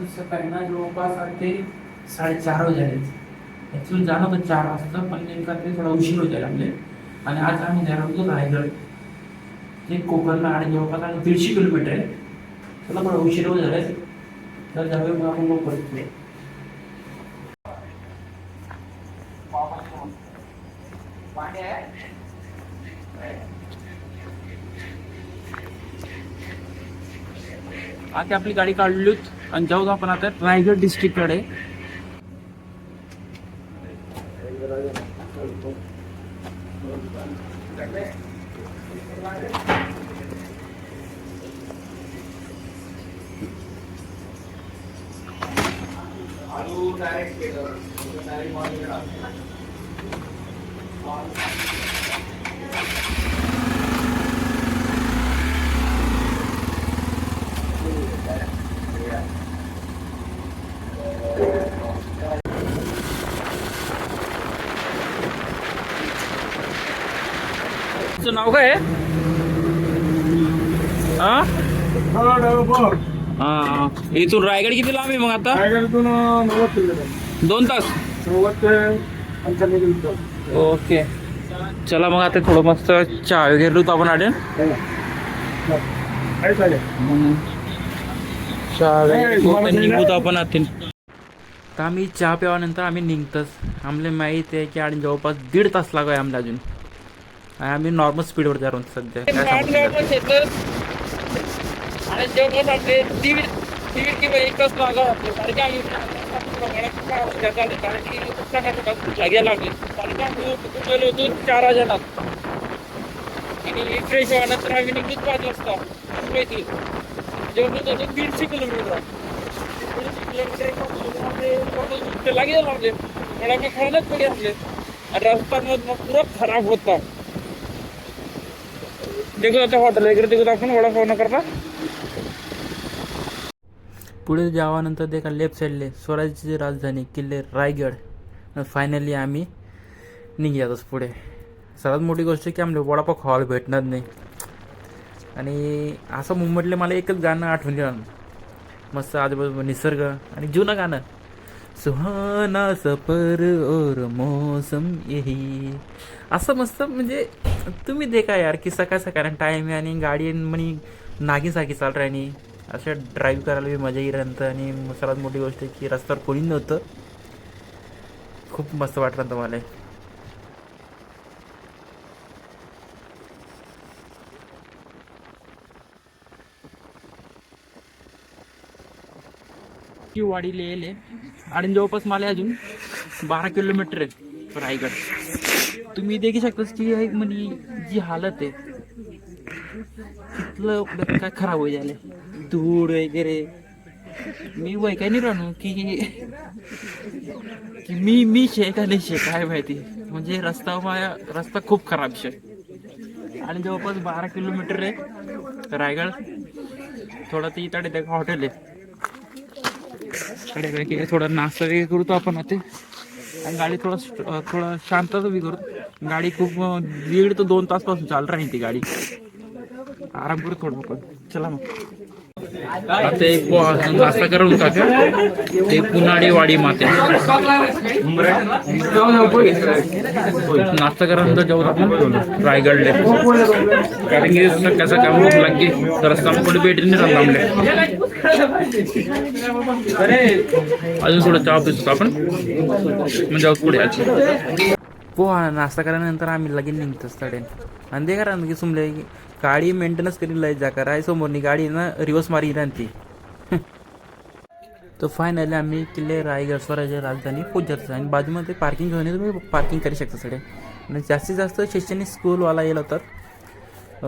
सकाळी ना जवळपास 8 ते 4:30 वाजे झाले. ॲक्च्युली जाणं होतं 4 वाजता, पण नेमका ते थोडा उशीर होता आपले. आणि आज आम्ही जाणार होतो रायगड. ते कोकणला आणि जवळपास आणि 150 किलोमीटर आहे. त्याला थोडा उशीर झाला, तर जाऊया मग आपण लवकर इकडे. आता आपली गाडी काढली आणि जाऊ आपण आता रायगड डिस्ट्रिक्टकडे. तुझं नाव काय आहे? हा, इथून रायगड किती लांब आहे मग आता? 2 तास. ओके, चला मग आता थोडं मस्त चहा वगैरे लुत आपण आले. चहा निघूत आपण आतील. तर आम्ही चहा प्यावानंतर आम्ही निघतोच. आम्हाला माहीत आहे की आणि जवळपास 1.5 तास लागू आहे आम्हाला अजून. आम्ही नॉर्मल स्पीडवर जा रहा सध्या. फ्रेश व्हायनंतर आम्ही निघून 5 वाजता. 150 किलोमीटर लागेल आपले. मला खायलाच पडे असले आणि रस्त्यामध्ये पुरा खराब होता. देखो आता हॉटेल वगैरे देखो आपण वडापाव न करता. पुढे जावानंतर देखा लेफ्ट साईडले स्वराज्याची राजधानी किल्ले रायगड. फायनली आम्ही निघालोच पुढे. सर्वात मोठी गोष्ट की आम्हाला वडापाव खावायला भेटणार नाही. आणि असं मुंबईतले मला एकच गाणं आठवण दिलं, मस्त आजूबाजू निसर्ग आणि जुनं गाणं, सुहाना सफर और मौसम यही. असं मस्त म्हणजे तुम्ही देखा यार की सकाळ सकाळ टाईम आहे आणि गाडी म्हणे नागीसागी चाल राहिली. अशा ड्राईव्ह करायला बी मजा येईल नंतर. आणि सर्वात मोठी गोष्ट की रस्त्यावर कोणी नव्हतं. खूप मस्त वाटलं तुम्हाला. की वाडीला येले आणि जवळपास मला अजून 12 किलोमीटर आहे रायगड. तुम्ही देखू शकता की एक म्हणे जी हालत आहे तिथलं काय खराब होई झाले. धूळ वगैरे मी वय काय नाही राहणू की मी शे का नाही शे काय माहिती. म्हणजे रस्ता खूप खराब शे. आणि जवळपास 12 किलोमीटर आहे रायगड. थोडं ते इकडे हॉटेल आहे कडे थोडा नाश्ता वगैरे करू तो आपण आता. आणि गाडी थोडं शांतता बी करू. गाडी खूप 1.5 ते 2 तास पासून चालू राहील ती गाडी. आराम करू थोडं आपण. चला मग आता एक नाश्ता करून टाका. ते पुनाडी वाडी माते नाश्ता करानंतर जाऊ आपण रायगडले. कारण की सकाळचं काम भूक लागली तर रस्ता कुठे भेट नाही राहिला. अजून थोडं चहा पितो आपण म्हणजे जाऊ पुढे. पोहा नाश्ता केल्यानंतर आम्ही लगेच निघतोच तडे. आणि ते करा की सुमले गाडी मेंटेनन्स करी लय जा करा समोरनी गाडी ना रिवर्स मारी राहती. तर फायनली आम्ही किल्ले रायगड स्वराज्य राजधानी पोहोचतो. आणि बाजूमध्ये पार्किंग घेऊन तुम्ही पार्किंग करू शकता सगळे. आणि जास्तीत जास्त शैक्षणिक स्कूलवाला येईल तर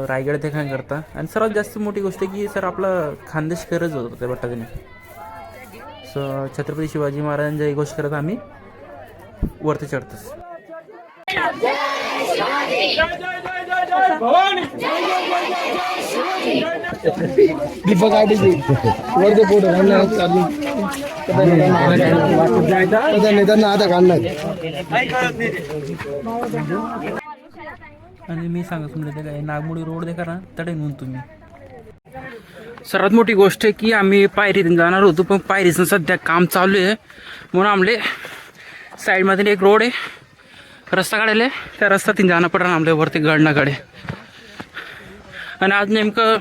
रायगड देखा करता. आणि सर्वात जास्त मोठी गोष्ट की सर आपलं खानदेश करत होतं त्या बट्टाने. सो छत्रपती शिवाजी महाराजांच्या एक गोष्ट करत आम्ही वरती चढतोच. दीपक आडीजी वरती फोटो काढणार त्यांना आता काढणार. आणि मी सांगा तुम्ही ते काय नागमोडी रोड देखा ना तडे नोंद तुम्ही. सर्वात मोठी गोष्ट आहे की आम्ही पायरीतून जाणार होतो, पण पायरीचं सध्या काम चालू आहे म्हणून आमले साईडमध्ये एक रोड आहे रस्ता काढायला, त्या रस्त्यातून जाणं पडणार आमल्या वरती गडनाकडे. आणि आज नेमकं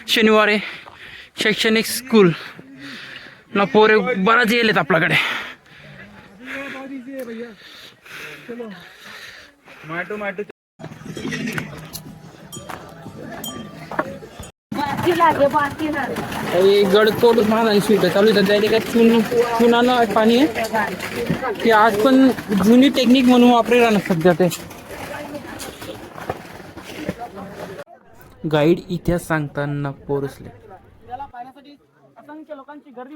शनिवार आहे, शैक्षणिक स्कूल ना पोरे बराच येलेत आपल्याकडे. गड तोडून महाराज स्वीट चालू आहे, त्याने काय चुनानं पाणी आहे की आज पण जुनी टेक्निक म्हणून वापरेला ना सध्या ते. गाईड इतिहास सांगताना पोरसले. असंख्य लोकांची गर्दी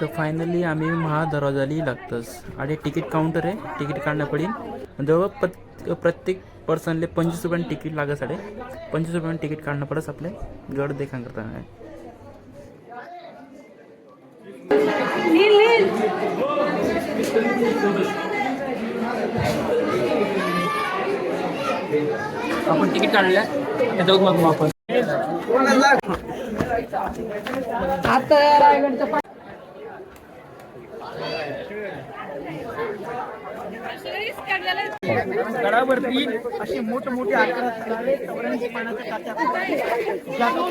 तर फायनली आम्ही महादरवाजाली लागतच आणि तिकीट काउंटर आहे, तिकीट काढणं पडेल. जवळ प्रत्येक पर्सनले 25 रुपयांनी तिकीट लागत साडे 25 रुपयांनी तिकीट काढणं पडस आपले गड देखा करताना. आपण तिकीट काढलं जाऊ मग आपण आता रायगडच्या गडावरती अशी मोठमोठी आकारात पाण्याच्या टाक्या,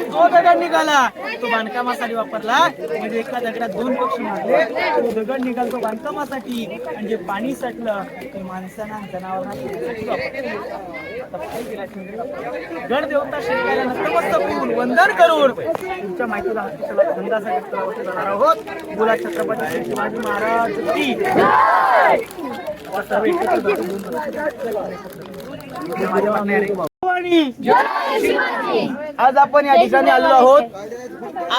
जो दगड निघाला तो बांधकामासाठी वापरला. म्हणजे एका दगडात 2 पक्षी मारले, तो दगड निघाला तो बांधकामासाठी, आणि जे पाणी साठलं ते माणसांना जनावरांना. गड देवता शरीराला नतमस्तक होऊन वंदन करून तुमच्या माहितीला गंगासागर जाणार आहोत. बोला छत्रपती शिवाजी महाराज की आज आपण या ठिकाणी आलेलो आहोत.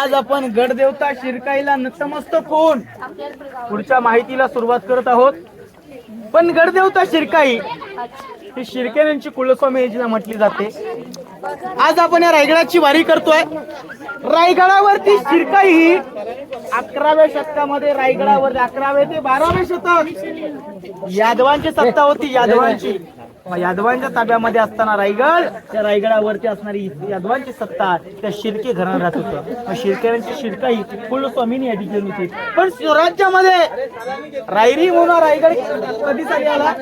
आज आपण गडदेवता शिरकाईला नतमस्तक होऊन पुढच्या माहितीला सुरुवात करत आहोत. पण गडदेवता शिरकाई ही शिरकेल्यांची कुलस्वामी याची म्हटली जाते. आज आपण या रायगडाची वारी करतोय. रायगडावरती शिरकाई ही 11व्या शतकामध्ये रायगडावर 11वे ते 12वे शतक यादवांची सत्ता होती. यादवांच्या ताब्यामध्ये असताना रायगड, त्या रायगडावरती असणारी यादवांची सत्ता त्या शिर्के घराण्यात राहत होतं. शिरकेल्यांची शिरकाई कुलस्वामीनी या ठिकाणी होती. पण स्वराज्यामध्ये रायरी म्हणून रायगड कधीसाठी आला?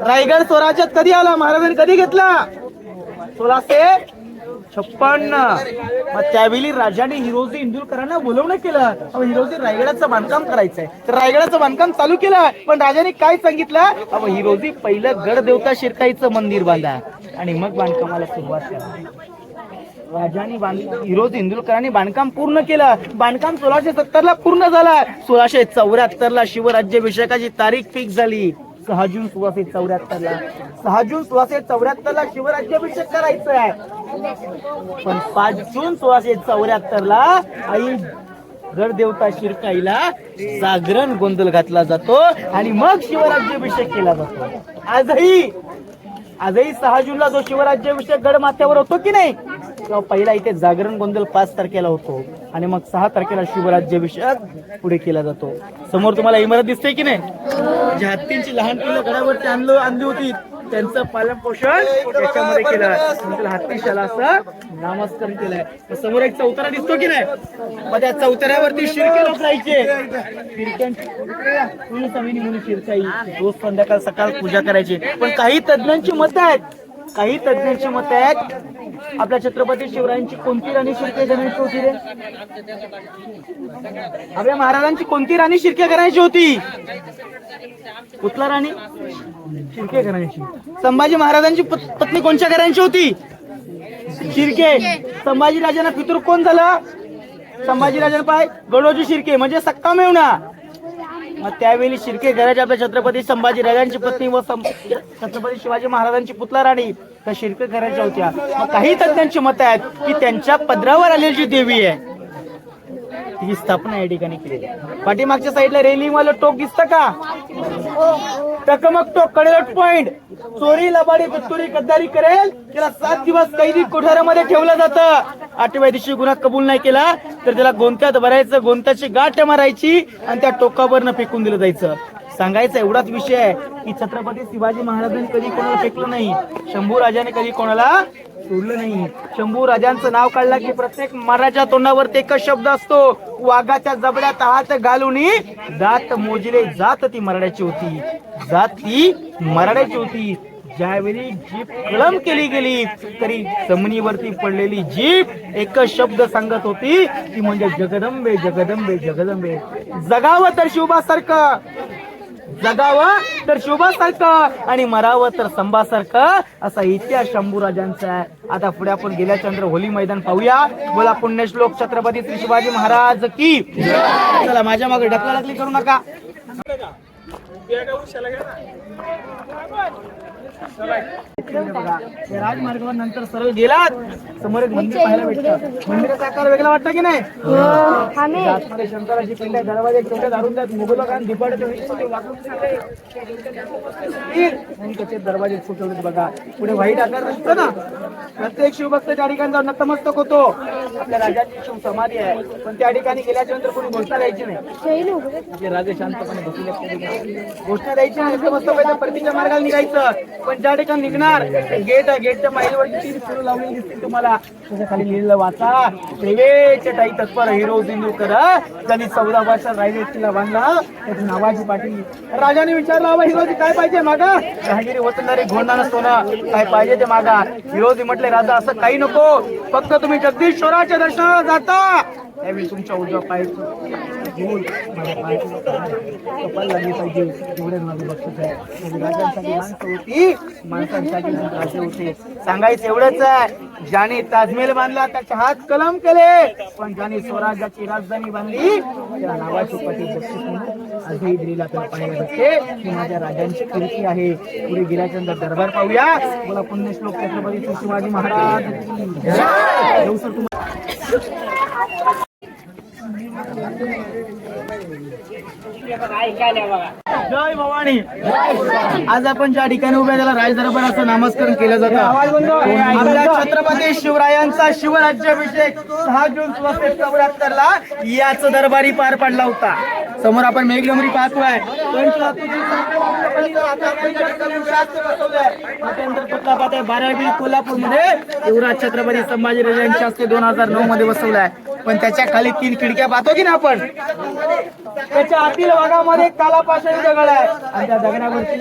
रायगड स्वराज्यात कधी आला? महाराजांनी कधी घेतला? 1656. मग त्यावेळी राजाने हिरोजी इंदुरकरांना बोलवणं केलं. हिरोजी रायगडाचं बांधकाम करायचंय, तर रायगडाचं बांधकाम चालू केलं. पण राजाने काय सांगितलं? हिरोजी पहिलं गडदेवता शिरकाईचं मंदिर बांधा आणि मग बांधकामाला सुरुवात करा. राजाने हिरोजी इंदुरकरांनी बांधकाम पूर्ण केलं. बांधकाम 1670 ला पूर्ण झालं. 1674 ला शिवराज्याभिषेकाची तारीख फिक्स झाली. 6 जून 1674 ला 6 जून 1674 ला शिवराज्याभिषेक करायचा आहे. पण 5 जून 1674 ला आई गडदेवता शिरकाईला जागरण गोंधळ घातला जातो आणि मग शिवराज्याभिषेक केला जातो. आजही 6 जूनला जो शिवराज्याभिषेक गड माथ्यावर होतो की नाही, तेव्हा पहिला इथे जागरण गोंधळ 5 तारखेला होतो आणि मग 6 तारखेला शिवराज्याभिषेक पुढे केला जातो. समोर तुम्हाला इमारत दिसते की नाही? जी हत्तींची लहान पिल्लं गडावरती आणली होती, त्यांचं पालन पोषण त्याच्यामध्ये केलं. त्याला हत्तीशाला असं नामस्करण केलंय. समोर एक चौतारा दिसतो की नाही? मग त्या चौताऱ्यावरती शिरके लोक राहायचे. शिरक्यांची म्हणून शिरकाई रोज संध्याकाळ सकाळ पूजा करायची. पण काही तज्ञांची मत आहेत, आपल्या छत्रपती शिवरायांची कोणती राणी शिर्के घराण्याची होती रे? आपल्या महाराजांची कोणती राणी शिर्के घराण्याची होती? पुतला राणी शिर्के घराण्याची. संभाजी महाराजांची पत्नी कोणत्या घराण्याची होती? शिर्के. संभाजी राजांना पितृ कोण झालं? संभाजी राजांना पाय गडोजी शिर्के म्हणजे सक्का मेवणा. मग त्यावेळी शिर्के घराच्या आपल्या छत्रपती संभाजी राजांची पत्नी व छत्रपती शिवाजी महाराजांची पुतला राणी त्या शिर्के घराच्या होत्या. मग काही तज्ञांची मत आहेत की त्यांच्या पदरावर आलेली जी देवी आहे ही स्थापना या ठिकाणी केलेली आहे. पाठीमागच्या साईडला रेलिंग वाला टोक दिसतं का? टकमक टोक, कडेलोट पॉइंट. चोरी लबाडी पिस्तुरी गद्दारी करेल त्याला 7 दिवस कैदी कोठारामध्ये ठेवलं जातं. 8व्या दिवशी गुन्हा कबूल नाही केला तर त्याला गोंत्यात भरायचं, गोंत्याची गाठ मारायची आणि त्या टोकावरनं फेकून दिलं जायचं. सांगायचा एवढाच विषय आहे की छत्रपती शिवाजी महाराजांनी कधी कोणाला फेकलं नाही, शंभू राजाने कधी कोणाला सोडलं नाही. शंभू राजांचं नाव काढलं की प्रत्येक मराठ्याच्या तोंडावरती एकच शब्द असतो, वाघाच्या जबड्यात हात घालून दात मोजले जात ती मराठ्याची होती, जात ती मराठ्याची होती. ज्यावेळी जीप कलम केली गेली तरी जमिनीवरती पडलेली जीप एकच शब्द सांगत होती ती म्हणजे जगदंबे जगदंबे जगदंबे. जगावं तर शिवबासारखं, जगावं तर शिवबासारखं आणि मरावं तर संभासारखं, असा इतिहास शंभूराजांचा आहे. आता पुढे आपण गेल्या चंद्र होली मैदान पाहूया. बोला पुण्यश्लोक छत्रपती श्री शिवाजी महाराज की. चला माझ्या मागे ढकलाढकली करू नका. राजमार्गावर नंतर सरळ गेलात समोर एक मंदिर पाहायला भेटतं. मंदिराचा आकार वेगळा वाटतं की नाही? आतमध्ये शंकराची पिंड आहे, दरवाजे छोटे दारून त्यात मुघल आणि दिपाडे त्याचे दरवाजे छोटे बघा. पुढे वाईट आकार दिसतो ना, प्रत्येक शिवभक्त त्या ठिकाणी जाऊन नतमस्तक होतो. आपल्या राजाची शिव समाधी आहे, पण त्या ठिकाणी गेल्याच्या नंतर कोणी घोषणा द्यायची नाही. आपले राजे शांतपणे बसले, घोषणा द्यायची नाही, मस्त पहिल्या परतीच्या मार्गाला निघायचं. पण ज्या ठिकाणी निघणार गेट आहे, गेटच्या पायरीवरती 3 फुलं लावलेली दिसतील तुम्हाला, त्याच्या खाली लिहिलेलं वाचा, सेवेचे टाई तत्पर हिरो इंदुरकर त्यांनी 14 वर्षात रायगड बांधला. त्याची नावाची पाटील. राजाने विचारलं, बाबा हिरोजी काय पाहिजे मागा? जहागिरी वतनदारी घोडणारं सोनं काय पाहिजे ते मागा. हिरोजी म्हटले, राजा असं काही नको, फक्त तुम्ही जगदीश्वराच्या दर्शनाला जाता त्यावेळी तुमच्या उजव्या पायाचं धूळ माझ्या पायाचं कपाल लागली पाहिजे, एवढे माझं बक्षीस आहे. राजांसाठी माणसं होती, माणसांसाठी राजे होते. सांगायचं एवढंच आहे, ज्याने ताजमहल बांधला त्याचे हात कलम केले, पण ज्याने स्वराज्याची राजधानी बांधली त्या नावाची पाटील बक्षीस म्हणून आजही दिलेला तर पाहायला भेटते. ही माझ्या राजांची कीर्ती आहे. पुढे गेल्याच्या दरबार पाहूया. मला पुण्यश्लोक छत्रपती शिवाजी महाराज येऊ सर तुम्हाला. जय भवानी. आज आपण ज्या ठिकाणी उभ्या त्याला राज दरबार असं नामस्करण केलं जातं. आपल्या छत्रपती शिवरायांचा शिवराज्याभिषेक 6 जून 1674 ला याच दरबारी पार पडला होता. समोर आपण मेघडोंगरी पाहतोय. कोल्हापूर मध्ये युवराज छत्रपती संभाजी राजांच्या हस्ते 2009 मध्ये बसवलाय. पण त्याच्या खाली 3 खिडक्या पाहतो की ना आपण, त्याच्या आतील भागामध्ये कालापाषाणी दगड आहे आणि त्या दगडावरती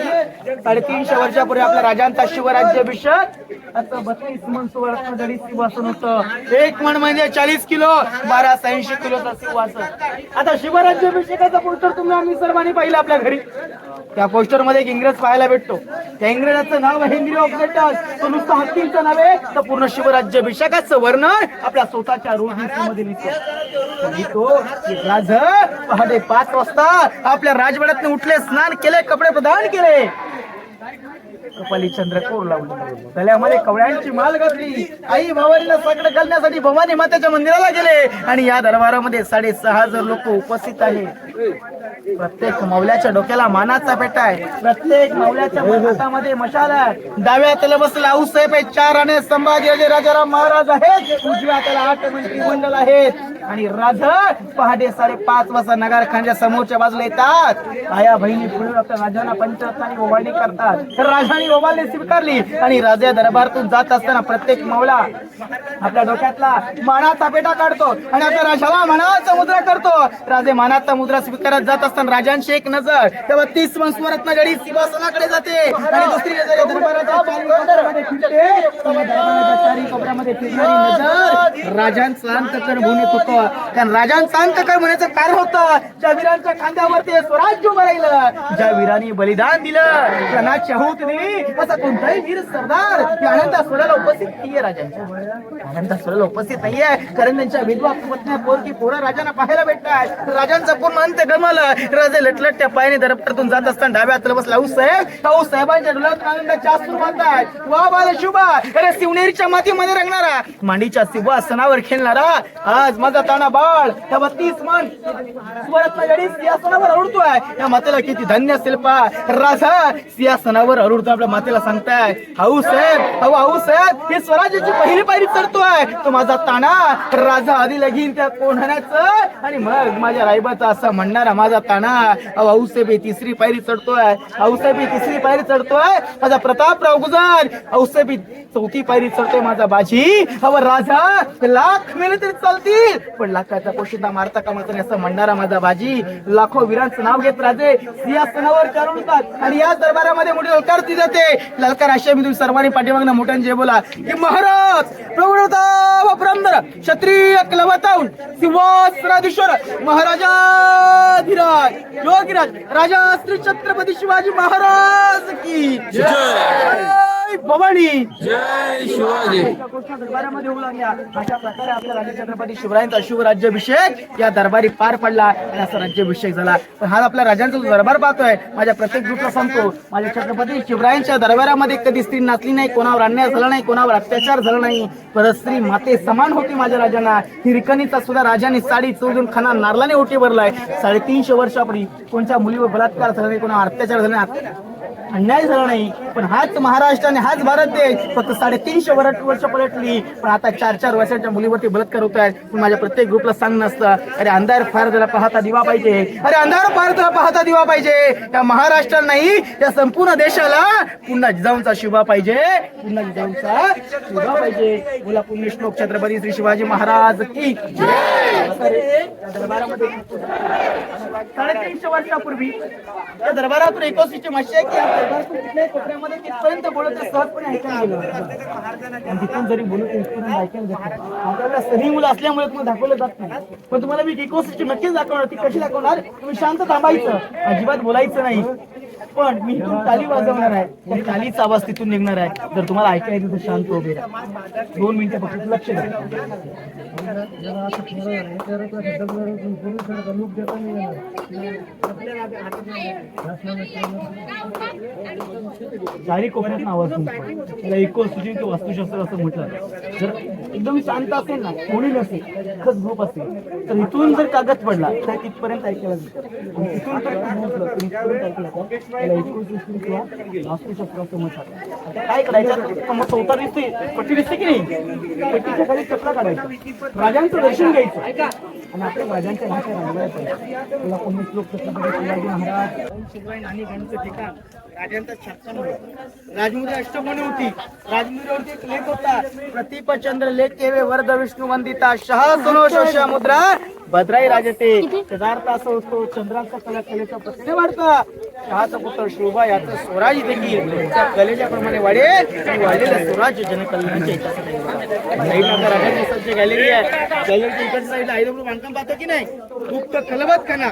350 वर्षापूर्वी आपल्या राजांचा शिवराज्याभिषेक असं 32 मन सुवर्ण जडी सिंहासन होतं. 1 मन म्हणजे 40 किलो, 1280 किलोचा सिंहासन. आता शिवराज्याभिषेकाचा पोस्टर तुम्ही आम्ही सर्वांनी पाहिलं आपल्या घरी. त्या पोस्टर मध्ये एक इंग्रज पाहायला भेटतो. त्या इंग्रजाचं नाव हेनरी ऑफ नेटस. तो नुसतं हत्तींचं नाव आहे, तर पूर्ण शिवराज्याभिषेकाचं वर्णन आपल्या स्वतःच्या रोजनीतीमध्ये लिहितो. राज पहाटे 5 वाजता आपल्या राजवाड्यात उठले, स्नान केले, कपडे प्रदान केले, कपाली चंद्रकोर लावले, गळ्यामध्ये कवड्यांची माल घातली, आई भावारीला साकडं घालण्यासाठी भवानी मातेच्या मंदिराला गेले. आणि या दरबारामध्ये 6,500 लोक उपस्थित आहेत. प्रत्येक मौल्याच्या डोक्याला मानाचा पेटा आहे, प्रत्येक मौल्याच्या हातामध्ये मशाल आहे. डाव्या हाताला बसला आऊसाहेब आहे, 4 आणे संभाजी राजाराम महाराज आहेत, उजव्या हाताला 8 मंत्रिमंडळ आहेत. आणि राजा पहाटे 5:30 वाजता नगारखान्याच्या समोरच्या बाजूला येतात. आया बहिणी पुढे आपल्या राजांना पंचरत्नांनी ओवाळणी करतात. तर राजाने ओवाळणी स्वीकारली आणि राजा दरबारातून जात असताना प्रत्येक मौला आपल्या डोक्यातला मानाचा पेटा काढतो आणि आपल्या राजाला मानाचा मुद्रा करतो. राजे मानाचा मुद्रा स्वीकारत जात असताना राजांची एक नजर तेव्हा 30 मन सुवर्ण जडी सिंहासनाकडे जाते आणि दुसरी नजर दरबाराच्या चारी कोपऱ्यामध्ये फिरणारी नजर राजांचा अंतकरण भूमीत होतं. कारण राजांचा अंतकरण होण्याचं कारण होतं ज्या वीरांच्या खांद्यावरती स्वराज्य उभं राहिलं, ज्या वीरांनी बलिदान दिलं, त्यांना शाहूत दिली, असा कोणताही वीर सरदार या आनंदा सोहळ्याला उपस्थित नाहीये. राजांच्या आनंदा सोहळ्याला उपस्थित नाहीये, कारण त्यांच्या विधवा पत्न्या पोरकी पोरं राजांना पाहायला भेटतात. राजांचा पूर्ण अंत गमलं. राजे लटलट त्या पायाने दरबारातून जात असताना डाव्या हाताला बसला आऊसाहेब साहेबांच्या डोळ्यात आनंदाच्या अश्रू वाहतात. वा बाल शुभा, अरे शिवनेरीच्या मातीमध्ये रंगणारा, मांडीच्या सिंहासनावर खेळणारा, आज माझा ताना बाळ त्या 32 मन स्वरातला गडी सिंहासनावर अरुडतोय. या मातेला किती धन्य असेल पा, राजा सिंहासनावर अरुडतो आपल्या मातेला सांगताय, हाऊ साहेब हे स्वराज्याची पहिली पायरी चढतोय. तो माझा ताना राजा आधी लगीन त्या कोणाचं आणि मग माझ्या रायबाचा असं म्हणणारा माझा ताना हाऊसाहेब तिसरी पायरी चढतोय. हाऊसाहेब तिसरी पायरी चढतोय माझा प्रतापराव गुजर. हाऊसाहेब चौथी पायरी चढतोय माझा बाजी. राजा लाख मेले तरी चालतील पण लाखाचा पोशिंदा मारता कामा नये असं म्हणणारा माझा बाजी. लाखो वीरांचं नाव घेत राजे सिंहासनावर चढवतात आणि या दरबारामध्ये मोठी ललकार ती जाते. ललकार अशा मी तुम्ही सर्वांनी पाठीमागनं मोठ्याने जे बोला की महाराज प्रौढता व पुरंदर क्षत्रिय कलवताऊन सिंहासनाधीश्वर महाराजाधिराज योगीराज राजा श्री छत्रपती शिवाजी महाराज की जय. भवानी जय शिवाजी. दरबारामध्ये होऊ लागल्या. अशा प्रकारे आपल्या राजे छत्रपती शिवरायांचा शिवराज्याभिषेक या दरबारी पार पडला आणि असा राज्याभिषेक झाला. पण हा आपल्या राजांचा जो दरबार पाहतोय माझ्या प्रत्येक ग्रुपला सांगतो, माझ्या छत्रपती शिवरायांच्या दरबारामध्ये कधी स्त्री नाचली नाही, कोणावर अन्याय झाला नाही, कोणावर अत्याचार झाला नाही. परत स्त्री माते समान होती माझ्या राजांना. हिरकणीचा सुद्धा राजाने साडी चोरून खाना नारलाने ओटी भरलाय. 350 वर्षापूर्वी कोणत्या मुलीवर बलात्कार झाला नाही, कोणावर अत्याचार झाला नाही, अन्याय झाला नाही. पण हाच महाराष्ट्राने हाच भारत देश फक्त 350 वर्ष पलटली पण आता 4-4 वर्षाच्या मुलीवरती बलात्कार होत आहेत. पण माझ्या प्रत्येक ग्रुपला सांगणं असतं, अरे अंधार फार जरा पाहता दिवा पाहिजे, अरे अंधार फार जरा पाहता दिवा पाहिजे. या महाराष्ट्राला नाही या संपूर्ण देशाला पुन्हा जिजाऊंचा शिवा पाहिजे, पुन्हा जिजाऊंचा शिवा पाहिजे. बोला पुण्यश्लोक छत्रपती श्री शिवाजी महाराज की जय. दरबारामध्ये 350 वर्षापूर्वी या दरबारातून 21ची माशी आहे की कुठल्याही कोपऱ्यामध्ये तिथपर्यंत बोलत सहजपणे ऐकायला गेलं आणि तिथून जरी बोलत तिथपर्यंत ऐकायला जात. आपल्याला सही मुलं असल्यामुळे तुम्हाला दाखवलं जात नाही. पण तुम्हाला मी इकोसिस्टम नक्कीच दाखवणार. ती कशी दाखवणार, तुम्ही शांत थांबायचं, अजिबात बोलायचं नाही. पण मी इथून ताली वाजवणार आहे, त्या तालीचा आवाज तिथून निघणार आहे. जर तुम्हाला ऐकायचं तर शांत उभे राहा. 2 मिनिटं फक्त लक्ष द्या. चारी कोपऱ्यात आवाज त्याला इकोसिस्टम वास्तुशास्त्र असं म्हटलं. जर एकदम शांत असेल ना, कोणी नसेल, एकच ग्रुप असेल तर इथून जर कागद पडला तर तिथपर्यंत ऐकायला जातं. तिथून जर इथपर्यंत ऐकलं त्याला इकोसिस्टम किंवा वास्तुशास्त्र असं म्हणतात. आता काय करायचं, मग चौथा दिसते पट्टी दिसते की नाही, पट्टीच्या खाली चपला काढायचा, राजांचं दर्शन घ्यायचं आणि आपल्या राजांच्या भाषा रंगवायचं. तुला कोणी श्लोक छत्रपती शिवाजी महाराज आणि गणचं ठिकाण राजांचा छापखाना होता. राजमुद्रा अष्टकोनी होती. राजमुद्रेवरती एक लेख होता, प्रतिपचंद्र लेख केवे वरद विष्णू वंदिता शहा सुनो मुद्रा भद्राई राजते. त्याचा अर्थ असा होतो, चंद्राचा कला कलेचा प्रतिने वाढता. शहाचा पुत्र शोभा याचं स्वराज देखील त्या कलेच्या प्रमाणे वाढेल आणि वाढलेलं स्वराज्य जनकल्याणाच्या इतिहासात. राजांची सज्ज गॅलरी आहे. गॅलरीच्या इकडच्या साईडला आईदपूर बांधकाम पाहतो की नाही, गुप्त खलबत खाना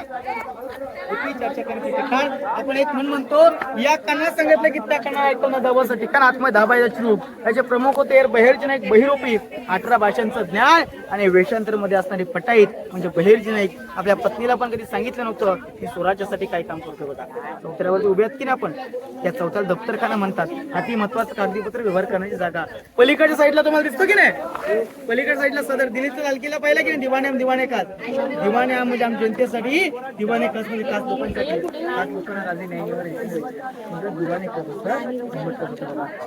चर्चा करण्याचे ठिकाण. आपण एक म्हणतो, या कणा सांगितलं की त्या कणा ऐकून दाबाचं ठिकाण आत्मय दाबायचं रूप. त्याचे प्रमुख होते बहिर्जी नाईक बहिरोपी. 18 भाषांचं ज्ञान आणि वेषांतर मध्ये असणारी पटाईत म्हणजे बहिर्जी नाईक. आपल्या पत्नीला पण कधी सांगितलं नव्हतं की स्वराज्यासाठी काय काम करतो. बघा चौथऱ्यावरती उभे आहेत की नाही आपण, त्या चौथ्याला दप्तरखाना म्हणतात. अति महत्वाचं कागदीपत्र व्यवहार करण्याची जागा. पलीकडच्या साईडला तुम्हाला दिसतो की नाही, पलीकडच्या साईडला सदर दिल्लीचा लाल किल्ला पाहिला की नाही, दिवाणे खास. दिवाणे म्हणजे आम जनतेसाठी, दिवाणे खास म्हणजे खास लोकांसाठी. खास लोकांना राजे न्याय दिवाणे करतो.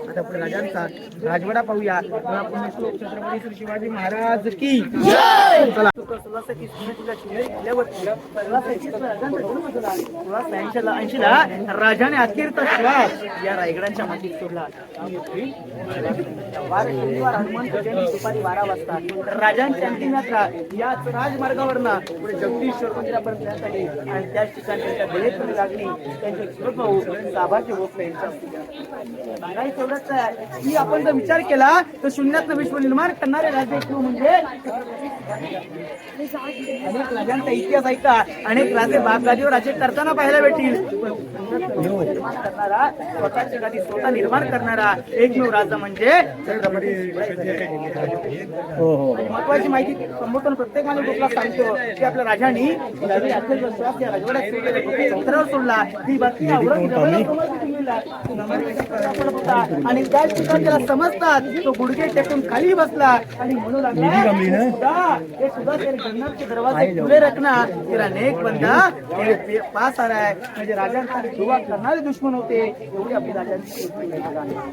आता आपण राजांचा राजवाडा पाहूया. छत्रपती श्री शिवाजी महाराज की जय. चला 1680 ला राजाने अखेरचा श्वास या रायगडाच्या मातीत सोडला. दुपारी 12 वाजता राजांची अंतिम यात्रा याच राजमार्गावरनं पुढे जगदीश्वर मंदिरापर्यंत आली आणि त्याच ठिकाणी त्यांच्या गळेत लागली. त्यांचे चुलत भाऊ साबाचे भोसले यांच्या एवढंच आहे की आपण जर विचार केला तर शून्यातनं विश्व निर्माण करणारे राजे म्हणजे अनेक राजांचा इतिहास ऐका. अनेक राजे बागगादीवर राज्य करताना पाहायला भेटतील. करणारा स्वतःच्या गादी स्वतः निर्माण करणारा एकमेव राजा म्हणजे छत्रपती महत्वाची माहिती संबोधन प्रत्येक माझ्या ग्रुपला सांगतो की आपल्या राजांनी राजवाड्यात सोडला. ही बातमी आवडत राजाला नमस्कार करायला पडत होता आणि त्याच ठिकाणी त्याला समजतात तो गुडघे टेकून खाली बसला आणि म्हणू लागला हे सुद्धा तेरे जन्नत के दरवाजे खुले रखना तेरा नेक बंदा तेरे पास आ रहा है. म्हणजे राजांचा दुवा करणारे दुश्मन होते एवढी आपली राजांची.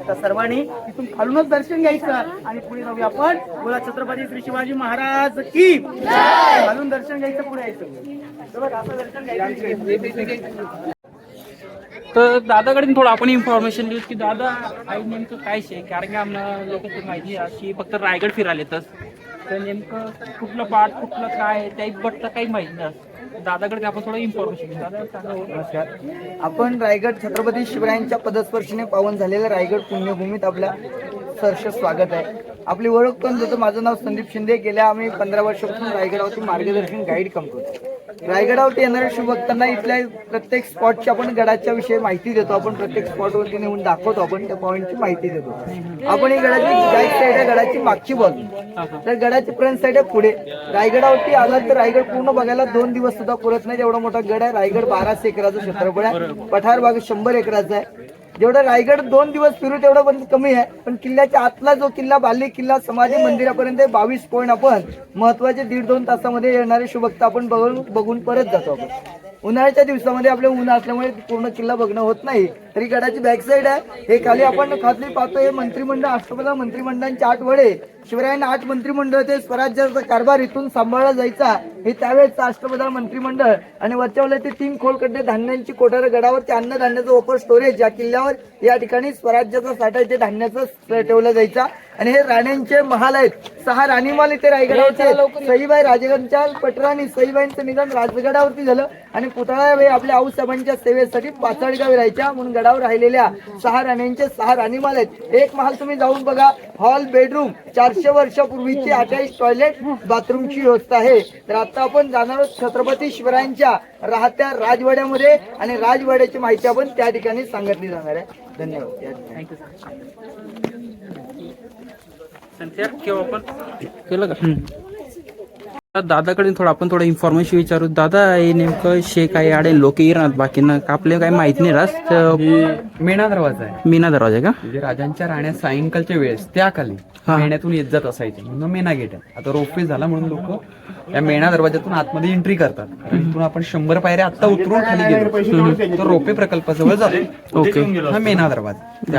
तर सर्वांनी तिथून खालूनच दर्शन घ्यायचं आणि पुढे जाऊया आपण. बोला छत्रपती श्री शिवाजी महाराज की खालून दर्शन घ्यायचं, पुढे यायचं. असं दर्शन घ्यायचं. तर दादाकडे थोडं आपण इन्फॉर्मेशन देऊ की दादा आई नेमकं काय शे, कारण की आम्हाला लोकांची माहिती अशी फक्त रायगड फिरायला येतच, तर नेमकं कुठलं पाठ कुठलं काय त्याबद्दल काही माहिती नाही. दादाकडे आपण थोडं इन्फॉर्मेशन देऊ. दादा सांगा. नमस्कार. आपण रायगड छत्रपती शिवरायांच्या पदस्पर्शीने पावन झालेल्या रायगड पुण्यभूमीत आपल्या सहर्ष स्वागत आहे. आपली ओळख करून देतो. माझं नाव संदीप शिंदे. गेल्या आम्ही 15 वर्षापासून रायगडावरती मार्गदर्शन गाईड काम करतो. रायगडावरती येणाऱ्या शिवभक्तांना इथल्या प्रत्येक स्पॉटची आपण गडाच्या विषयी माहिती देतो. आपण प्रत्येक स्पॉटवरती नेऊन दाखवतो. आपण त्या पॉईंटची माहिती देतो. आपण ही गडाची बॅक साईड आहे, गडाची मागची बाजू. तर गडाची फ्रंट साईड आहे पुढे. रायगडावरती आला तर रायगड पूर्ण बघायला 2 दिवस सुद्धा पुरत नाही, एवढा मोठा गड आहे. रायगड 1200 एकराचं क्षेत्रफळ आहे. पठार भाग 100 एकराचा आहे. जेवढा रायगड 2 दिवस फिरू तेवढं पण कमी आहे. पण किल्ल्याच्या आतला जो किल्ला बाली किल्ला समाधी मंदिरापर्यंत 22 पॉईंट आपण महत्वाचे 1.5-2 तासामध्ये येणारे शिवभक्त आपण बघून परत जातो. आपण उन्हाळ्याच्या दिवसामध्ये आपल्या ऊन असल्यामुळे पूर्ण किल्ला बघणं होत नाही. तरी गडाची बॅक साईड आहे. हे खाली आपण खाली पाहतो. हे मंत्रिमंडळ अष्टपदा मंत्रिमंडळांचे 8 वडे. शिवरायांना 8 मंत्रिमंडळ ते स्वराज्याचा कारभार इथून सांभाळला जायचा. हे त्यावेळेचं अष्टपदा मंत्रिमंडळ. आणि वरच्या ते 3 खोलकडे धान्यांची कोठार. गडावरती अन्नधान्याचं ओपर स्टोरेज. या किल्ल्यावर या ठिकाणी स्वराज्याचा साठा इथे धान्याचं ठेवला जायचा. आणि हे राण्यांचे महाल आहेत. 6 राणीमाल इथे रायगडावरचे. सईबाई राजगडच्या पटराणी सईबाईंचं निधन राजगडावरती झालं आणि पुतळा आपल्या आऊसाहेबांच्या सेवेसाठी पाचाडगावी राहायच्या म्हणून गडावर राहिलेल्या 6 राण्यांचे 6 राणीमाल आहेत. एक महाल तुम्ही जाऊन बघा. हॉल बेडरूम 400 वर्षापूर्वीची अटॅच टॉयलेट बाथरूमची व्यवस्था आहे. तर आता आपण जाणार आहोत छत्रपती शिवरायांच्या राहत्या राजवाड्यामध्ये आणि राजवाड्याची माहिती आपण त्या ठिकाणी सांगितली जाणार आहे. धन्यवाद. केव्हा पण केलं का दादाकडे आपण थोडं इन्फॉर्मेशन विचारू. दादा हे नेमकं शे काय आडे लोक येणार बाकीनं आपल्याला काही माहित नाही. रास्त मेणा दरवाजा आहे. मीना दरवाजा आहे का? म्हणजे राजांच्या राण्या सायंकाळच्या वेळेस त्या खाली मेण्यातून येत जात असायचे म्हणून मेणा गेट आहे. आता रोपवे झाला म्हणून लोक या मेणा दरवाजातून आतमध्ये एंट्री करतात. इथून आपण 100 पायऱ्या आता उतरून खाली गेलो तर रोपवे प्रकल्पाजवळ जातो. ओके. हा मेणा दरवाजा.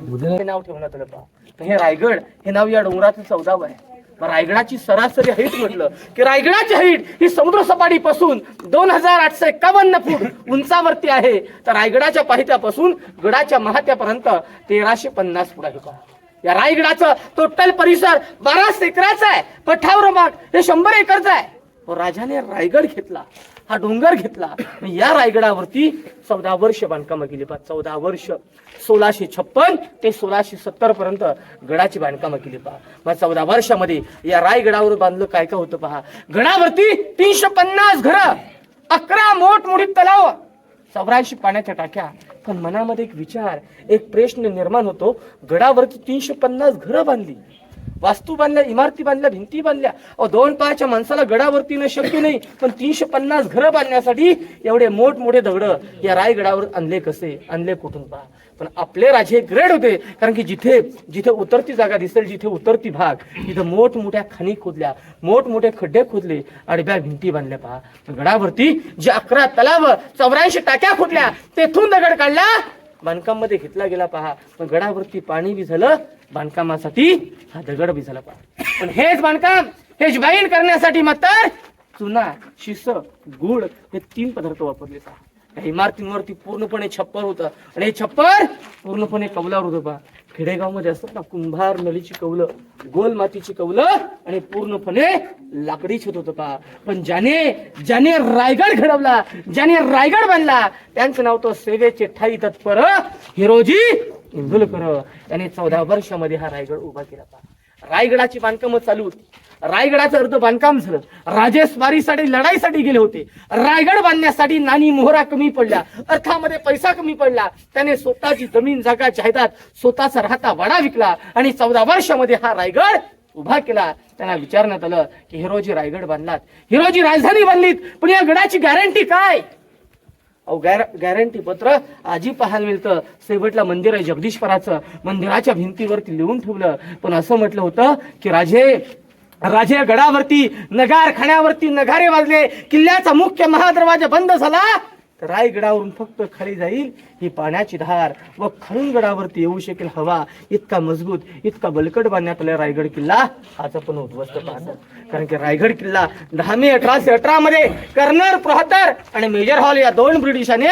हे नाव ठेवण्यात आलं पहा. तर हे रायगड हे नाव या डोंगराचं 14वं आहे. रायगडाची सरासरी हाईट म्हटलं की रायगडाची हाईट ही समुद्र सपाटीपासून 2851 फूट उंचावरती आहे. तर रायगडाच्या पायथ्यापासून गडाच्या महात्यापर्यंत 1350 फूट आहे. या रायगडाचं टोटल परिसर 12 एकराचा आहे. पठावर भाग हे 100 एकरचा आहे. राजाने रायगड घेतला, हा डोंगर घेतला. या रायगडावरती 14 वर्ष बांधकाम केली. 14 वर्ष 1656 ते 1670 पर्यंत गडाची बांधकाम केली पहा. मग 14 वर्षामध्ये या रायगडावर बांधलं काय काय होतं पहा. गडावरती 350 घरं, 11 मोठमोठी तलाव, 84 पाण्याच्या टाक्या. पण मनामध्ये एक विचार, एक प्रश्न निर्माण होतो. गडावरती 350 घरं बांधली, वास्तू बांधल्या, इमारती बांधल्या, भिंती बांधल्या. 2 पायाच्या माणसाला गडावरती न शक्य नाही. पण 350 घरं बांधण्यासाठी एवढे मोठमोठे दगड या रायगडावर आणले कसे, आणले कुठून पहा. पण आपले राजे ग्रेट होते. कारण की जिथे जिथे उतरती जागा दिसेल, जिथे उतरती भाग, तिथं मोठमोठ्या खाणी खोदल्या, मोठमोठे खड्डे खोदले, आडव्या भिंती बांधल्या पहा. गडावरती जे 11 तलाव, 84 टाक्या खोदल्या, तेथून दगड काढला, बांधकाम मध्ये घेतला गेला पहा. पण गडावरती पाणी बी झालं, बांधकामासाठी हा दगड बी झाला पहा. पण हेच बांधकाम हे बाईन करण्यासाठी मात्र चुना, शिस, गुळ हे 3 पदार्थ वापरले पहा. या इमारतींवरती पूर्णपणे छप्पर होतं आणि हे छप्पर पूर्णपणे कौलावर होतं पहा. खेडेगावमध्ये असतात ना कुंभार नळीची कौलं, गोल मातीची कौलं आणि पूर्णपणे लाकडी छत होतं पहा. पण ज्याने रायगड घडवला, ज्याने रायगड बांधला, त्यांचं नाव तो सेवेचे ठाई तत्पर हिरोजी इंदुलकर. त्याने 14 वर्षामध्ये हा रायगड उभा केला पहा. रायगडाची बांधकामं चालू होती. रायगडाचं अर्ध बांधकाम झालं. राजे स्वारीसाठी लढाईसाठी गेले होते. रायगड बांधण्यासाठी नाणी मोहरा कमी पडल्या, अर्थामध्ये पैसा कमी पडला. त्याने स्वतःची जमीन जागा जायदाद, स्वतःचा राहता वाडा विकला आणि 14 वर्षामध्ये हा रायगड उभा केला. त्यांना विचारण्यात आलं की हिरोजी रायगड बांधलात, हिरोजी राजधानी बांधलीत, पण या गडाची गॅरंटी काय? अहो गॅरंटी पत्र आजी पाहायला मिळतं. शेवटला मंदिर आहे जगदीश्वराचं, मंदिराच्या भिंतीवरती लिहून ठेवलं. पण असं म्हटलं होतं की राजे गडावरती नगारखान्यावरती नगारे वाजले, किल्ल्याचा मुख्य महादरवाजा बंद झाला, तर रायगडावरून फक्त खाली जाईल ही पाण्याची धार व खालून गडावरती येऊ शकेल हवा. इतका मजबूत, इतका बलकट बांधण्यात आला रायगड किल्ला. आज आपण उद्ध्वस्त पाहतो. कारण की रायगड किल्ला 10 मे 1818 मध्ये कर्नल प्रहतर आणि मेजर हॉल या 2 ब्रिटिशांनी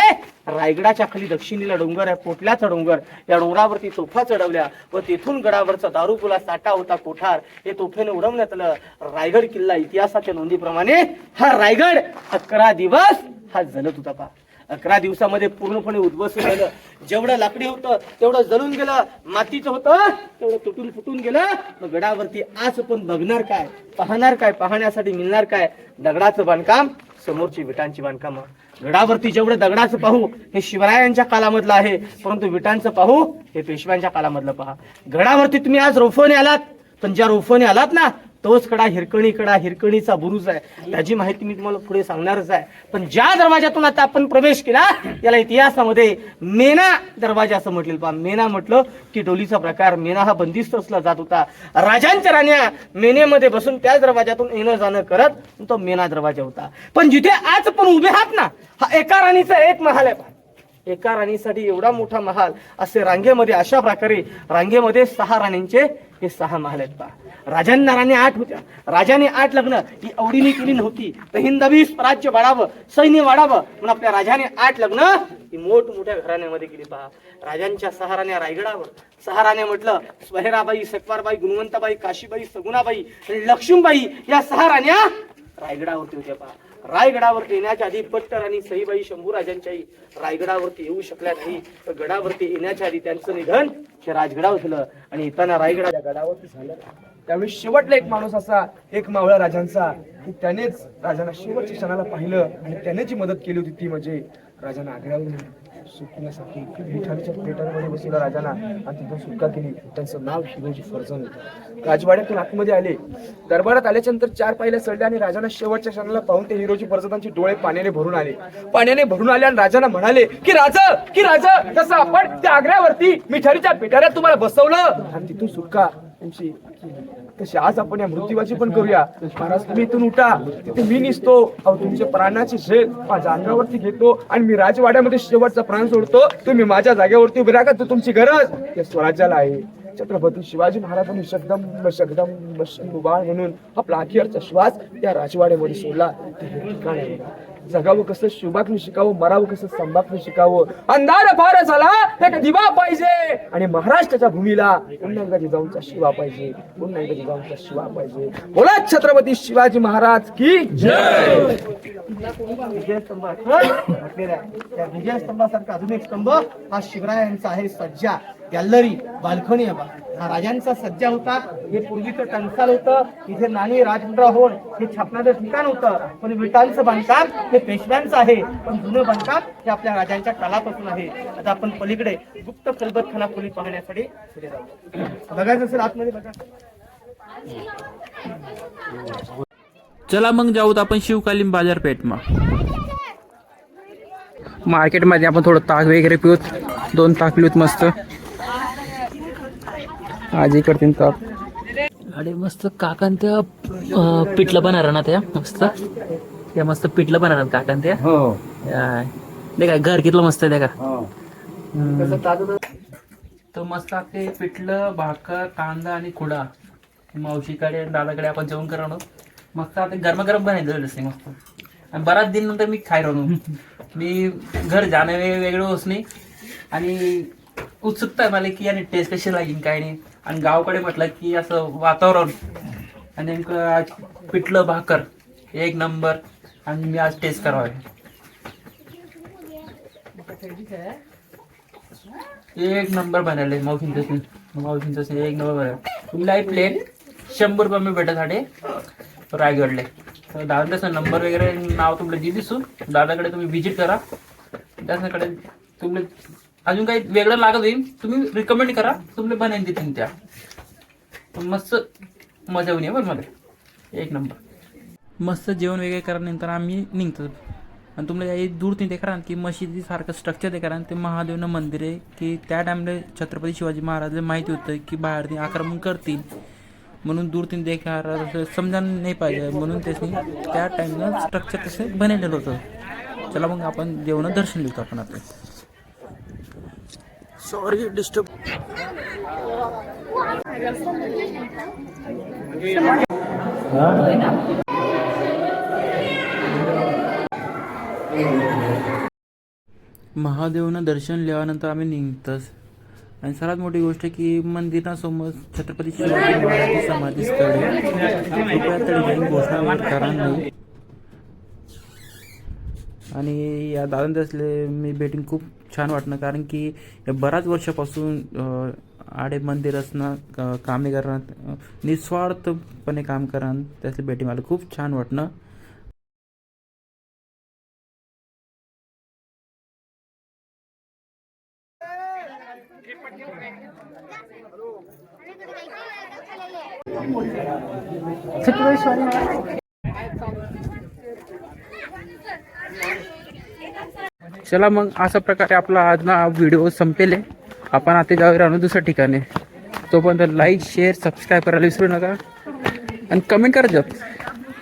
रायगडाच्या खाली दक्षिणेला डोंगर आहे, पोटल्याचा डोंगर, या डोंगरावरती तोफा चढवल्या व तेथून गडावरचा दारूपुला साठा होता कोठार, हे तोफेने उडवण्यात आलं. रायगड किल्ला इतिहासाच्या नोंदीप्रमाणे हा रायगड 11 दिवस हा जलत होता पहा. 11 दिवसामध्ये पूर्णपणे उद्ध्वस्त झालं. जेवढं लाकडी होतं तेवढं जळून गेलं, मातीचं होतं तेवढं तुटून फुटून गेलं. मग गडावरती आज पण बघणार काय, पाहणार काय, पाहण्यासाठी मिळणार काय? दगडाचं बांधकाम, समोरची विटांची बांधकाम. गडावरती जेवढं दगडाचं पाहू हे शिवरायांच्या काळामधलं आहे, परंतु विटांचं पाहू हे पेशव्यांच्या काळामधलं पहा. गडावरती तुम्ही आज रोफोने आलात, पण ज्या रोफोने आलात ना तोच कडा हिरकणीचा बुरुज आहे. त्याची माहिती मी तुम्हाला पुढे सांगणारच आहे. पण ज्या दरवाजातून आता आपण प्रवेश केला याला इतिहासामध्ये मेना दरवाजा असं म्हटलेलं पहा. मेना म्हटलं की डोलीचा प्रकार. मेना हा बंदिस्त असला जात होता. राजांच्या राण्या मेनेमध्ये बसून त्याच दरवाजातून येणं जाणं करत, तो मेना दरवाजा होता. पण जिथे आज पण उभे आहात ना, हा एका राणीचा एक महाल आहे पहा. एका राणीसाठी एवढा मोठा महाल. असे रांगेमध्ये, अशा प्रकारे रांगेमध्ये 6 राणींचे हे 6 महाल आहेत पहा. राजांना राण्या 8 होत्या. राजाने 8 लग्न ही आवडीने केली नव्हती. तर हिंदवी स्वराज्य वाढावं, सैन्य वाढावं म्हणून आपल्या राजाने 8 लग्न ही मोठमोठ्या घराण्यामध्ये केली पहा. राजांच्या 6 राण्या रायगडावर. 6 राण्या म्हटलं स्वहेराबाई, सकवारबाई, गुणवंताबाई, काशीबाई, सगुणाबाई, लक्ष्मीबाई, या 6 राण्या रायगडावरती होत्या पहा. रायगडावरती येण्याच्या आधी पट्टर आणि सईबाई शंभूराजांच्याही रायगडावरती येऊ शकल्या नाही. तर गडावरती येण्याच्या आधी त्यांचं निधन हे राजगडावर झालं आणि येताना रायगडाच्या गडावरती झालं. त्यावेळी शेवटला एक माणूस असा, एक मावळा राजांचा, की त्यानेच राजांना शेवटच्या क्षणाला पाहिलं आणि त्याने जी मदत केली होती ती म्हणजे राजांना आग्र्यावरून सुटण्यासाठी मिठाच्या पेटांमध्ये बसवलं राजांना आणि तिथून सुटका केली. त्यांचं नाव हिरोजी फर्जंद होतं. राजवाड्यातून आतमध्ये आले. दरबारात आल्याच्या नंतर 4 पायऱ्या चढल्या आणि राजांना शेवटच्या क्षणाला पाहून ते हिरोजी फर्जंदांचे डोळे पाण्याने भरून आले. आणि राजांना म्हणाले की राजा जसं आपण त्या आग्र्यावरती मिठाच्या पेटाऱ्यात तुम्हाला बसवलं आणि तिथून सुटका तुमची, तशी आज आपण या मृत्यूवाची पण करूया. महाराज तुम्ही इथून उठा, तिथे मी निसतो, तुमच्या प्राणाची झेल माझ्या अंगावरती घेतो आणि मी राजवाड्यामध्ये शेवटचा प्राण सोडतो. तुम्ही माझ्या जागेवरती उभे राहा. तुमची गरज या स्वराज्याला आहे. छत्रपती शिवाजी महाराजांनी शगदम शंभूबाळ म्हणून आपला अखेरचा श्वास त्या राजवाड्यामध्ये सोडला. ते हे ठिकाण आहे. जगावं कसं शिवबाकने शिकावं, मरावं कसं संभाकने शिकावं. अंधार फार झाला एक दिवा पाहिजे आणि महाराष्ट्राच्या भूमीला पुन्हा एकदा जिजाऊंचा शिवा पाहिजे, पुन्हा एकदा जिजाऊंचा शिवा पाहिजे. बोला छत्रपती शिवाजी महाराज की जय. विजयस्तंभ त्या विजयस्तंभासारखा अजून एक स्तंभ हा शिवरायांचा आहे. सज्जा गॅलरी बाल्कनी हा राजांचा सज्जा होता. हे पूर्वीचं टंचाल होतं. इथे नाणी राजमुद्रा होऊन हे छापण्याचं ठिकाण होतं. पण विटांचं बांधकाम हे पेशव्यांचं आहे. पण जुनं बांधकाम हे आपल्या राजांच्या काळापासून आहे. आता आपण पलीकडे गुप्त खलबतखाना खोली पाहण्यासाठी पुढे जाऊ. बघायचं असेल आतमध्ये बघा. चला मग जाऊत आपण शिवकालीन बाजारपेठ मार्केटमध्ये. आपण थोडं ताक वगैरे पिऊत, 2 ताक पिऊत मस्त. आजी करतील ताक. अरे मस्त काकान त्या पिठलं बनणार ना, त्या मस्त पिठलं बनणार काकान त्या. दे काय घर कितलं मस्त आहे का. तर मस्त ते पिठलं, भाकर, कांदा आणि खुडा मावशीकडे दादाकडे आपण जेवण करा मस्त. आता गरमागरम बनायचं मस्त. आणि बराच दिन नंतर मी खाय राहू. मी घर जाणं वेगळं होत नाही आणि उत्सुकता आहे मला की आणि टेस्ट कशी लागेल काय नाही. आणि गावाकडे म्हटलं की असं वातावरण आणि नेमकं आज पिठलं भाकर 1 नंबर. आणि मी आज टेस्ट करावं. 1 नंबर बनायला मावशींचं 1 नंबर बनायला. तुम्ही प्लेट 100 रुपये मी भेटासाठी रायगडले. तर दादाचं नंबर वगैरे नाव तुमचं दिसून दादाकडे तुम्ही व्हिजिट करा. त्याच्याकडे तुम्ही अजून काही वेगळं लागत होईल तुम्ही रिकमेंड करा, तुम्ही बनवून देतील त्या. मस्त मजा येऊन बरं मला. 1 नंबर. मस्त जेवण वगैरे करा. नंतर आम्ही निघतो आणि तुम्हाला याही दूर ते देखा की मशिदीसारखं स्ट्रक्चर देखा ते महादेवनं मंदिर आहे की त्या टाइमला छत्रपती शिवाजी महाराजला माहिती होतं की बाहेर ते आक्रमण करतील म्हणून दूर तीन देखा समजा नाही पाहिजे म्हणून त्याने त्या टाइमला स्ट्रक्चर तसं बनवलेलं होतं. चला मग आपण देवनं दर्शन घेतो आपण आता. Sorry disturb. महादेवनं दर्शन लिहानंतर आम्ही निघतोच. आणि सर्वात मोठी गोष्ट की मंदिरासमोर छत्रपती शिवाजी महाराज समाधी स्थळ कृपया तरी घोषणा करा नाही. आणि या दादा असले मी भेटून खूप छान वाटणं कारण की बऱ्याच वर्षापासून आडे मंदिर असणं कामे करणं निस्वार्थपणे काम करणं त्यातली भेटी मला खूप छान वाटणं. चला मग अशा प्रकारे आपला आज ना व्हिडिओ संपेल. आपण आता जाऊया राहणं दुसऱ्या ठिकाणी. तोपर्यंत लाईक शेअर सबस्क्राईब करायला विसरू नका आणि कमेंट करत जा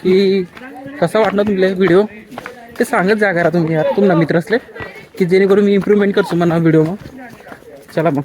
की कसा वाटला तुमले व्हिडिओ ते सांगत जा करा तुम्ही यार तुमना मित्र असले की जेणेकरून मी इम्प्रूव्हमेंट करतो म्हणा व्हिडिओ. मग चला मग.